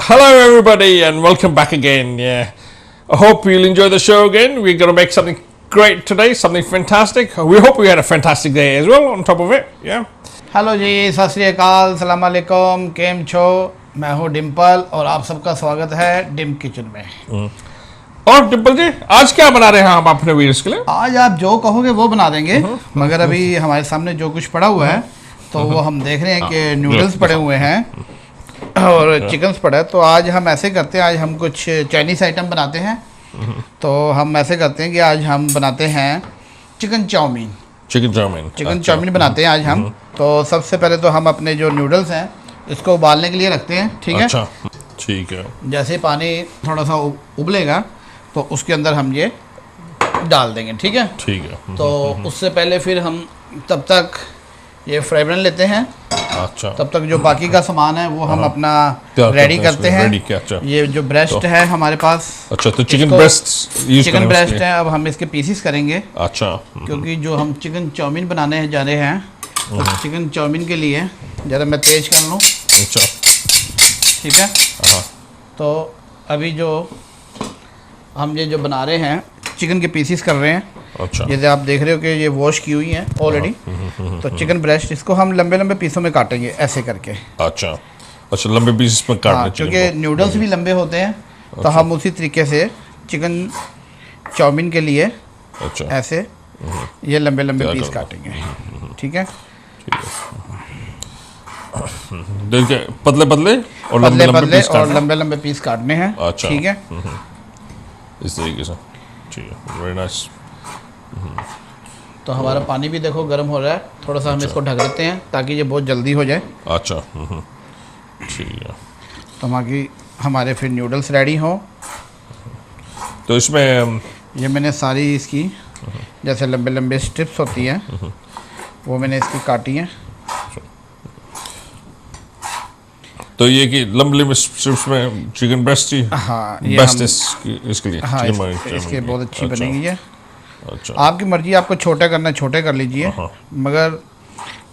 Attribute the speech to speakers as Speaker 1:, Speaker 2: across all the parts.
Speaker 1: Hello, everybody, and welcome back again. Yeah, I hope you'll enjoy the show again. We're going to make something great today, something fantastic. We hope we had a fantastic day as well on top of it. Yeah.
Speaker 2: Hello जी, सत श्री अकाल, सलाम अलैकुम, केम छो। मैं हूँ डिम्पल और आप सबका स्वागत है डिम किचन में।
Speaker 1: और डिम्पल जी, आज क्या बना रहे हैं हम अपने व्यूअर्स के लिए?
Speaker 2: आज आप जो कहोगे वो बना देंगे, मगर अभी हमारे सामने जो कुछ पड़ा हुआ है तो वो हम देख रहे हैं कि नूडल्स पड़े हुए हैं और चिकन्स पड़ा है। तो आज हम ऐसे करते हैं, आज हम कुछ चाइनीज़ आइटम बनाते हैं। तो हम ऐसे करते हैं कि आज हम बनाते हैं चिकन चाउमीन। चिकन चाउमीन बनाते हैं आज हम। तो सबसे पहले तो हम अपने जो नूडल्स हैं इसको उबालने के लिए रखते हैं, ठीक है?
Speaker 1: अच्छा, ठीक है।
Speaker 2: जैसे पानी थोड़ा सा उबलेगा तो उसके अंदर हम ये डाल देंगे, ठीक है?
Speaker 1: ठीक है।
Speaker 2: तो उससे पहले फिर हम तब तक ये फ्राई पैन लेते हैं।
Speaker 1: अच्छा।
Speaker 2: तब तक जो बाकी का सामान है वो हम अपना रेडी करते हैं।
Speaker 1: अच्छा।
Speaker 2: ये जो ब्रेस्ट है हमारे पास।
Speaker 1: अच्छा, तो चिकन ब्रेस्ट
Speaker 2: है, अब हम इसके पीसीस करेंगे।
Speaker 1: अच्छा।
Speaker 2: क्योंकि जो हम चिकन चाउमीन बनाने जा रहे हैं तो चिकन चाउमीन के लिए ज़रा मैं तेज कर लूँ।
Speaker 1: अच्छा,
Speaker 2: ठीक है। तो अभी जो हम ये जो बना रहे हैं चिकन के पीसीस कर रहे हैं।
Speaker 1: अच्छा।
Speaker 2: जैसे आप देख रहे हो कि ये वॉश की हुई है ऑलरेडी। तो चिकन ब्रेस्ट इसको हम लंबे लंबे पीसों में काटेंगे ऐसे करके।
Speaker 1: अच्छा अच्छा, लंबे पीसेस में काटने।
Speaker 2: क्योंकि नूडल्स भी लंबे होते हैं। तो हम उसी तरीके से चिकन चाउमीन के लिए ऐसे ये लंबे लंबे पीस काटेंगे, ठीक है?
Speaker 1: पतले पतले और
Speaker 2: लंबे लंबे पीस काटने हैं।
Speaker 1: अच्छा,
Speaker 2: ठीक है,
Speaker 1: इस तरीके से। ठीक है, वेरी नाइस।
Speaker 2: तो हमारा पानी भी देखो गर्म हो रहा है। थोड़ा सा हम इसको ढक देते हैं ताकि ये बहुत जल्दी हो जाए।
Speaker 1: अच्छा, ठीक है।
Speaker 2: तो बाकी हमारे फिर नूडल्स रेडी हो।
Speaker 1: तो इसमें
Speaker 2: ये मैंने सारी इसकी जैसे लंबे लंबे स्ट्रिप्स होती हैं वो मैंने इसकी काटी हैं।
Speaker 1: तो ये कि लंबे स्ट्रिप्स में चिकन ब्रेस्ट ही बेस्ट इसके लिए।
Speaker 2: हाँ, इसके बहुत अच्छी बनेगी ये।
Speaker 1: अच्छा,
Speaker 2: आपकी मर्जी, आपको छोटे करना छोटे कर लीजिए, मगर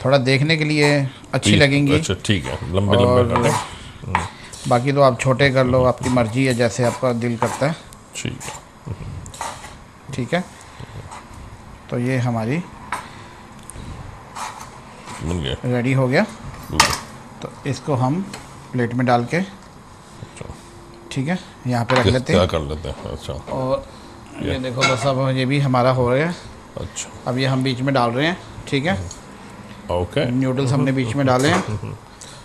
Speaker 2: थोड़ा देखने के लिए अच्छी लगेंगी।
Speaker 1: अच्छा, ठीक है, लंबे लंबे।
Speaker 2: बाकी तो आप छोटे कर लो, आपकी मर्जी है, जैसे आपका दिल करता है।
Speaker 1: ठीक है,
Speaker 2: ठीक है। तो ये हमारी
Speaker 1: बन गया,
Speaker 2: रेडी हो गया। तो इसको हम प्लेट में डाल के, ठीक है, यहाँ पे रख लेते हैं।
Speaker 1: क्या कर लेते हैं? अच्छा।
Speaker 2: और ये देखो बस अब ये भी हमारा हो रहा है।
Speaker 1: अच्छा,
Speaker 2: अब ये हम बीच में डाल रहे हैं, ठीक है?
Speaker 1: ओके।
Speaker 2: नूडल्स हमने बीच में डाले हैं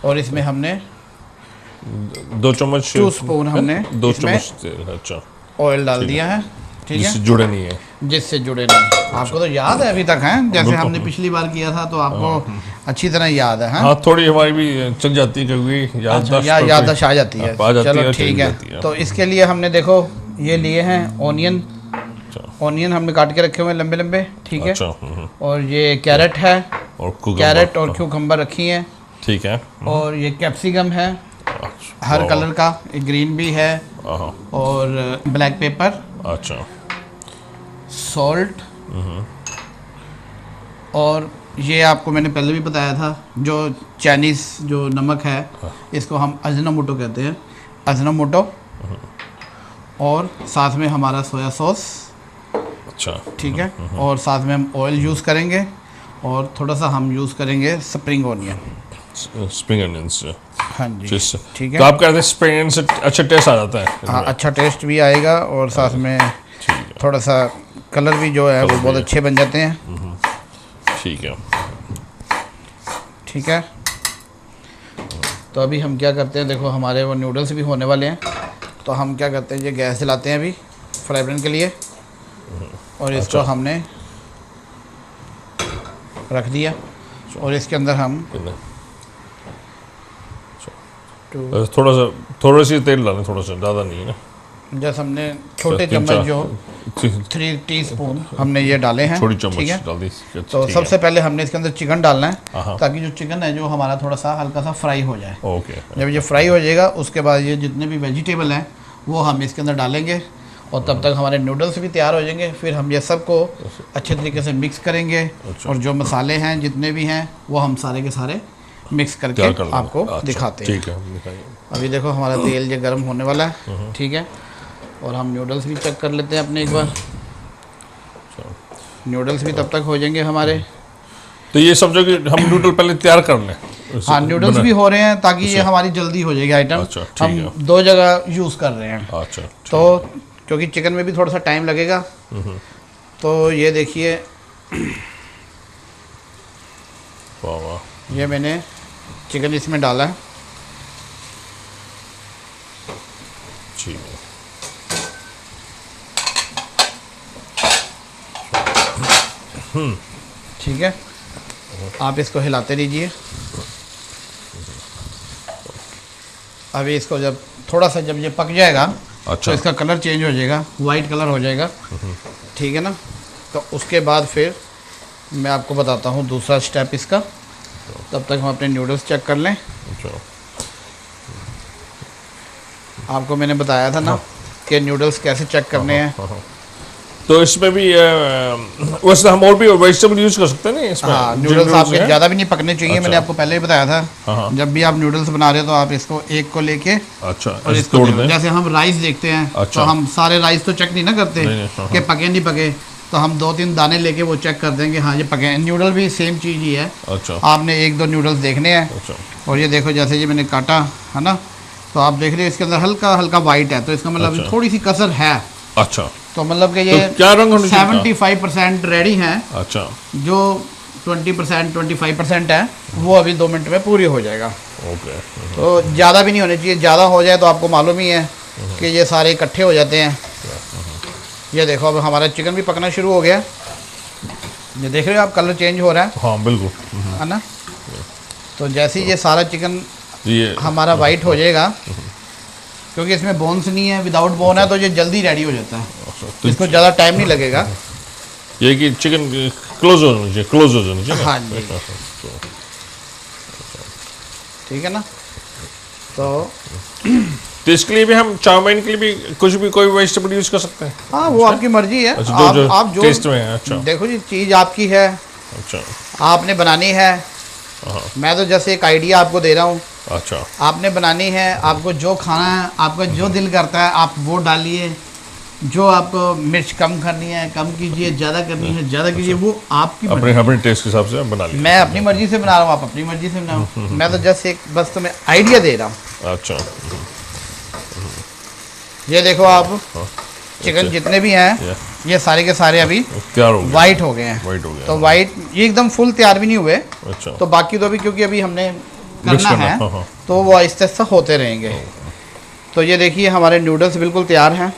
Speaker 2: और इसमें हमने
Speaker 1: 2 चम्मच
Speaker 2: 2 स्पून हमने
Speaker 1: 2 चम्मच तेल। अच्छा,
Speaker 2: ऑयल डाल दिया है, ठीक है?
Speaker 1: जिससे जुड़े नहीं है।
Speaker 2: जिससे जुड़े नहीं। आपको तो याद है अभी तक है, जैसे हमने पिछली बार किया था तो आपको अच्छी तरह याद है।
Speaker 1: हाँ, थोड़ी हमारी भी चल जाती है क्योंकि
Speaker 2: याददाश्त आ जाती है। चलो ठीक है। तो इसके लिए हमने देखो ये लिए हैं ऑनियन हमने काट के रखे हुए हैं लंबे लंबे, ठीक है? और ये कैरेट है, कैरेट और क्यूकम्बर रखी हैं, ठीक है? और ये कैप्सिकम है हर कलर का, एक ग्रीन भी है, और ब्लैक पेपर।
Speaker 1: अच्छा,
Speaker 2: सॉल्ट, और ये आपको मैंने पहले भी बताया था जो चाइनीज़ जो नमक है इसको हम अजिनोमोटो कहते हैं, अजिनोमोटो। और साथ में हमारा सोया सॉस।
Speaker 1: अच्छा,
Speaker 2: ठीक है। और साथ में हम ऑयल यूज़ करेंगे और थोड़ा सा हम यूज़ करेंगे स्प्रिंग ऑनियन। हाँ जी, ठीक है।
Speaker 1: तो आप कहते हैं स्प्रिंग ऑनियन से अच्छा टेस्ट आ जाता है?
Speaker 2: हाँ, अच्छा टेस्ट भी आएगा और साथ में थोड़ा सा कलर भी जो है वो बहुत अच्छे बन जाते हैं।
Speaker 1: ठीक है,
Speaker 2: ठीक है। तो अभी हम क्या करते हैं, देखो हमारे वो नूडल्स भी होने वाले हैं। तो हम क्या करते हैं, ये गैस जलाते हैं अभी फ्राई पैन के लिए, और इसको हमने रख दिया और इसके अंदर हम
Speaker 1: थोड़ा सा तेल डालें, थोड़ा सा, ज़्यादा नहीं है ना।
Speaker 2: जैसे हमने छोटे चम्मच जो 3 टीस्पून हमने ये डाले हैं,
Speaker 1: छोटी चम्मच
Speaker 2: ठीक है?
Speaker 1: डाल दी।
Speaker 2: तो सबसे पहले हमने इसके अंदर चिकन डालना है ताकि जो चिकन है जो हमारा थोड़ा सा हल्का सा फ्राई हो जाए।
Speaker 1: ओके।
Speaker 2: जब ये फ्राई हो जाएगा उसके बाद ये जितने भी वेजिटेबल हैं वो हम इसके अंदर डालेंगे और तब तक हमारे नूडल्स भी तैयार हो जाएंगे। फिर हम ये सब को अच्छे तरीके से मिक्स करेंगे और जो मसाले हैं जितने भी हैं वो हम सारे के सारे मिक्स करके
Speaker 1: तैयार कर लेंगे।
Speaker 2: आपको
Speaker 1: अच्छा,
Speaker 2: दिखाते हैं।
Speaker 1: ठीक है, दिखाइए।
Speaker 2: अभी देखो हमारा तेल ये गर्म होने वाला है, ठीक है। और हम नूडल्स भी चेक कर लेते हैं अपने एक बार। नूडल्स भी तब तक हो जाएंगे हमारे।
Speaker 1: तो ये समझो कि हम नूडल पहले तैयार कर लें।
Speaker 2: हाँ, नूडल्स भी हो रहे हैं ताकि ये हमारी जल्दी हो जाएगी आइटम।
Speaker 1: अच्छा, ठीक
Speaker 2: हम
Speaker 1: है।
Speaker 2: 2 जगह यूज़ कर रहे हैं।
Speaker 1: अच्छा,
Speaker 2: तो क्योंकि चिकन में भी थोड़ा सा टाइम लगेगा, तो ये देखिए,
Speaker 1: वाह वाह,
Speaker 2: ये मैंने चिकन इसमें डाला है।
Speaker 1: ठीक है।
Speaker 2: ठीक है, आप इसको हिलाते रहिए। अभी इसको जब थोड़ा सा जब ये पक जाएगा,
Speaker 1: अच्छा,
Speaker 2: तो इसका कलर चेंज हो जाएगा, वाइट कलर हो जाएगा, ठीक है ना। तो उसके बाद फिर मैं आपको बताता हूँ दूसरा स्टेप इसका। तब तक हम अपने नूडल्स चेक कर लें।
Speaker 1: अच्छा,
Speaker 2: आपको मैंने बताया था ना कि नूडल्स कैसे चेक करने हैं।
Speaker 1: तो इसमें भी वैसे हम और भी वेजिटेबल यूज कर सकते हैं ना इसमें?
Speaker 2: हाँ,
Speaker 1: जिन
Speaker 2: नूडल्स आपके
Speaker 1: हैं?
Speaker 2: ज़्यादा भी नहीं पकने चाहिए।
Speaker 1: अच्छा।
Speaker 2: मैंने आपको पहले ही बताया था,
Speaker 1: हाँ।
Speaker 2: जब भी आप नूडल्स बना रहे हो तो आप इसको एक को लेके
Speaker 1: अच्छा,
Speaker 2: और
Speaker 1: ऐसे
Speaker 2: इसको
Speaker 1: तोड़
Speaker 2: देखो।
Speaker 1: दें।
Speaker 2: जैसे हम राइस देखते हैं,
Speaker 1: अच्छा।
Speaker 2: तो हम सारे राइस तो चेक नहीं ना करते
Speaker 1: नहीं, हाँ,
Speaker 2: कि पके नहीं पके। तो हम 2-3 दाने लेके वो चेक कर देंगे, हाँ ये पके हैं। नूडल भी सेम चीज़ ही है।
Speaker 1: अच्छा,
Speaker 2: आपने 1-2 नूडल्स देखने हैं।
Speaker 1: अच्छा,
Speaker 2: और ये देखो, जैसे ये मैंने काटा है ना, तो आप देख रहे हो इसके अंदर हल्का हल्का वाइट है, तो इसका मतलब
Speaker 1: अच्छा।
Speaker 2: थोड़ी सी कसर है।
Speaker 1: अच्छा,
Speaker 2: तो मतलब कि ये
Speaker 1: तो क्या रंग होना चाहिए?
Speaker 2: 75% रेडी हैं।
Speaker 1: अच्छा,
Speaker 2: जो 20% 25% है वो अभी 2 मिनट में पूरी हो जाएगा।
Speaker 1: ओके,
Speaker 2: तो ज़्यादा भी नहीं होनी चाहिए। ज़्यादा हो जाए तो आपको मालूम ही है कि ये सारे इकट्ठे हो जाते हैं। ये देखो, अब हमारा चिकन भी पकना शुरू हो गया। ये देख रहे हो आप, कलर चेंज हो रहा है,
Speaker 1: हाँ बिल्कुल।
Speaker 2: है ना। तो जैसे ही ये सारा चिकन
Speaker 1: ये
Speaker 2: हमारा वाइट हो जाएगा, क्योंकि इसमें बोन्स नहीं है, विदाउट बोन है, तो ये जल्दी रेडी हो जाता है।
Speaker 1: तो
Speaker 2: इसको ज़्यादा टाइम नहीं लगेगा।
Speaker 1: ये कि चिकन क्लोज हो जाना चाहिए, क्लोज हो जाना चाहिए ना?
Speaker 2: हाँ जी, ठीक है ना। तो
Speaker 1: इसके लिए भी हम चाउमीन के लिए भी कुछ भी कोई वेजिटेबल यूज कर सकते हैं?
Speaker 2: हाँ, वो आपकी मर्जी है।
Speaker 1: अच्छा,
Speaker 2: आप जो
Speaker 1: टेस्ट में है। अच्छा,
Speaker 2: देखो जी, चीज़ आपकी है,
Speaker 1: अच्छा,
Speaker 2: आपने बनानी है।
Speaker 1: हाँ,
Speaker 2: मैं तो जैसे एक आइडिया आपको दे रहा हूँ,
Speaker 1: अच्छा,
Speaker 2: आपने बनानी है। आपको जो खाना है, आपका जो दिल करता है आप वो डालिए। जो आपको मिर्च कम करनी है कम कीजिए, ज़्यादा करनी है ज़्यादा कीजिए, वो आपकी
Speaker 1: अपने
Speaker 2: मर्जी।
Speaker 1: अपने टेस्ट के हिसाब से बना लीजिए।
Speaker 2: मैं अपनी मर्जी से बना रहा हूँ, आप अपनी मर्जी से बनाओ। मैं तो जस्ट एक बस तुम्हें आइडिया दे रहा हूँ।
Speaker 1: अच्छा,
Speaker 2: ये देखो आप, चिकन जितने भी हैं ये सारे के सारे अभी
Speaker 1: तैयार हो गया,
Speaker 2: वाइट हो गए हैं।
Speaker 1: वाइट हो गया।
Speaker 2: तो वाइट ये एकदम फुल तैयार भी नहीं हुए।
Speaker 1: अच्छा,
Speaker 2: तो बाकी तो अभी, क्योंकि अभी हमने
Speaker 1: मिक्स
Speaker 2: करना
Speaker 1: करना,
Speaker 2: है,
Speaker 1: हाँ, हाँ।
Speaker 2: तो वो आहिस्ते आहिस्ते होते रहेंगे। तो ये देखिए, हमारे नूडल्स बिल्कुल तैयार हैं।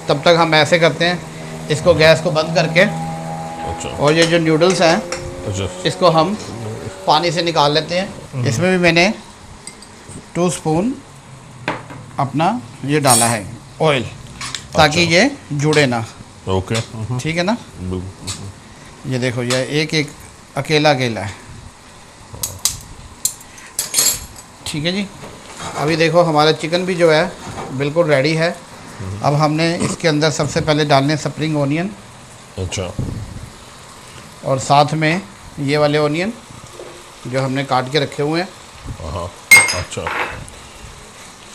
Speaker 2: तब तक हम ऐसे करते हैं, इसको गैस को बंद करके,
Speaker 1: अच्छा,
Speaker 2: और ये जो नूडल्स हैं
Speaker 1: अच्छा,
Speaker 2: इसको हम पानी से निकाल लेते हैं। इसमें भी मैंने 2 स्पून अपना ये डाला है ऑयल, ताकि
Speaker 1: अच्छा।
Speaker 2: ये जुड़े ना।
Speaker 1: ओके,
Speaker 2: ठीक है ना।
Speaker 1: बिल्कुल।
Speaker 2: ये देखो, ये एक एक अकेला अकेला है। ठीक है जी। अभी देखो, हमारा चिकन भी जो है बिल्कुल रेडी है। अब हमने इसके अंदर सबसे पहले डालने स्प्रिंग ओनियन,
Speaker 1: अच्छा,
Speaker 2: और साथ में ये वाले ओनियन जो हमने काट के रखे हुए हैं।
Speaker 1: हाँ, अच्छा,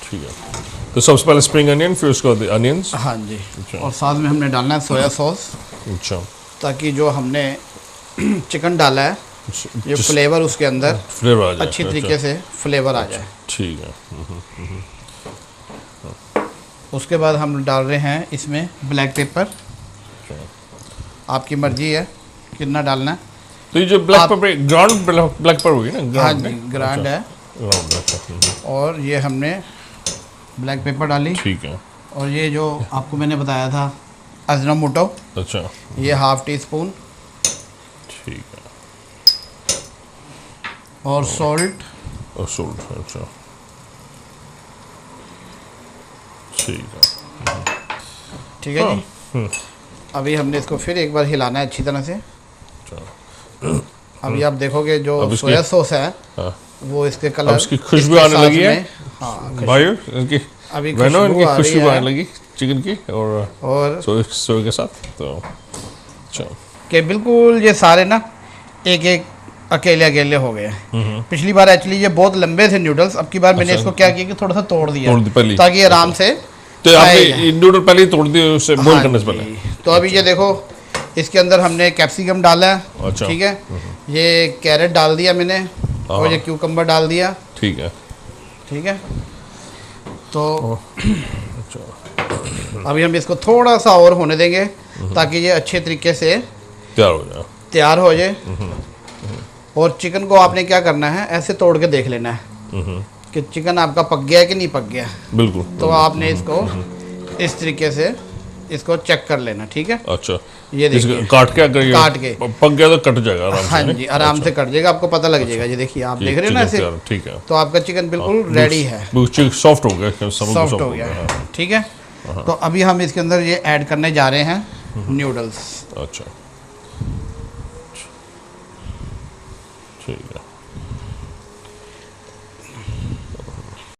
Speaker 1: ठीक है। तो सबसे पहले स्प्रिंग अनियन, फिर उसके बाद अनियंस।
Speaker 2: हाँ जी।
Speaker 1: अच्छा।
Speaker 2: और साथ में हमने डालना है सोया सॉस,
Speaker 1: अच्छा,
Speaker 2: ताकि जो हमने चिकन डाला है ये फ्लेवर उसके अंदर
Speaker 1: फ्लेवर आ जाए
Speaker 2: अच्छी तरीके से फ्लेवर आ जाए।
Speaker 1: ठीक है।
Speaker 2: उसके बाद हम डाल रहे हैं इसमें ब्लैक पेपर। आपकी मर्जी है कितना डालना है।
Speaker 1: तो ये जो black pepper, ground black pepper होगी ना?
Speaker 2: हाँ
Speaker 1: ग्राउंड
Speaker 2: जी, ग्रांड है।
Speaker 1: ग्राउंड,
Speaker 2: और ये हमने ब्लैक पेपर डाली।
Speaker 1: ठीक है।
Speaker 2: और ये जो आपको मैंने बताया था अजनोमोटो,
Speaker 1: अच्छा,
Speaker 2: ये ½ टीस्पून।
Speaker 1: ठीक है।
Speaker 2: और सॉल्ट,
Speaker 1: और सोल्ट, अच्छा, ठीक है।
Speaker 2: ठीक है जी। अभी हमने इसको फिर एक बार हिलाना है अच्छी तरह से। अभी आप देखोगे जो
Speaker 1: अब इसकी-
Speaker 2: सोया सॉस है
Speaker 1: हाँ,
Speaker 2: वो इसके कलर,
Speaker 1: अब इसकी खुशबू
Speaker 2: इसके
Speaker 1: आने
Speaker 2: साथ
Speaker 1: लगी है।
Speaker 2: में- हाँ,
Speaker 1: भाइयों, इनकी
Speaker 2: अभी
Speaker 1: बहनों,
Speaker 2: खुशबू
Speaker 1: इनकी
Speaker 2: आ रही
Speaker 1: खुशबू
Speaker 2: है।
Speaker 1: आने लगी चिकन की और
Speaker 2: और
Speaker 1: सोए के साथ। तो अच्छा,
Speaker 2: कि बिल्कुल ये सारे ना एक एक अकेले अकेले हो गए। पिछली बार एक्चुअली ये बहुत लंबे थे नूडल्स, अब की बार मैंने इसको क्या किया कि थोड़ा सा तोड़ दिया
Speaker 1: पहले,
Speaker 2: ताकि ये आराम से
Speaker 1: तो आपने नूडल पहले ही तोड़ दिए उससे बॉईल
Speaker 2: हाँ
Speaker 1: करने से
Speaker 2: जी।
Speaker 1: पहले।
Speaker 2: तो अभी ये देखो इसके अंदर हमने कैप्सिकम डाला है,
Speaker 1: अच्छा।
Speaker 2: ठीक है, ये कैरेट डाल दिया मैंने और ये क्यूकम्बर डाल दिया,
Speaker 1: ठीक है,
Speaker 2: ठीक है। तो अभी हम इसको थोड़ा सा और होने देंगे ताकि ये अच्छे तरीके से तैयार हो जाए। और चिकन को आपने क्या करना है, ऐसे तोड़ के देख लेना है कि चिकन आपका पक गया है कि नहीं पक गया।
Speaker 1: बिल्कुल।
Speaker 2: तो आपने इसको इस तरीके से इसको चेक कर लेना, ठीक है।
Speaker 1: अच्छा,
Speaker 2: ये देखिए
Speaker 1: काट के, अगर
Speaker 2: काट के
Speaker 1: पक गया तो कट जाएगा आराम से।
Speaker 2: हाँ जी, आराम से कट जाएगा, आपको पता लग जाएगा। ये देखिए आप देख रहे हैं ना ऐसे,
Speaker 1: ठीक है।
Speaker 2: तो आपका चिकन बिल्कुल रेडी है,
Speaker 1: सॉफ्ट हो गया,
Speaker 2: सॉफ्ट हो गया, ठीक है। तो अभी हम इसके अंदर ये ऐड करने जा रहे हैं नूडल्स।
Speaker 1: अच्छा, ठीक है।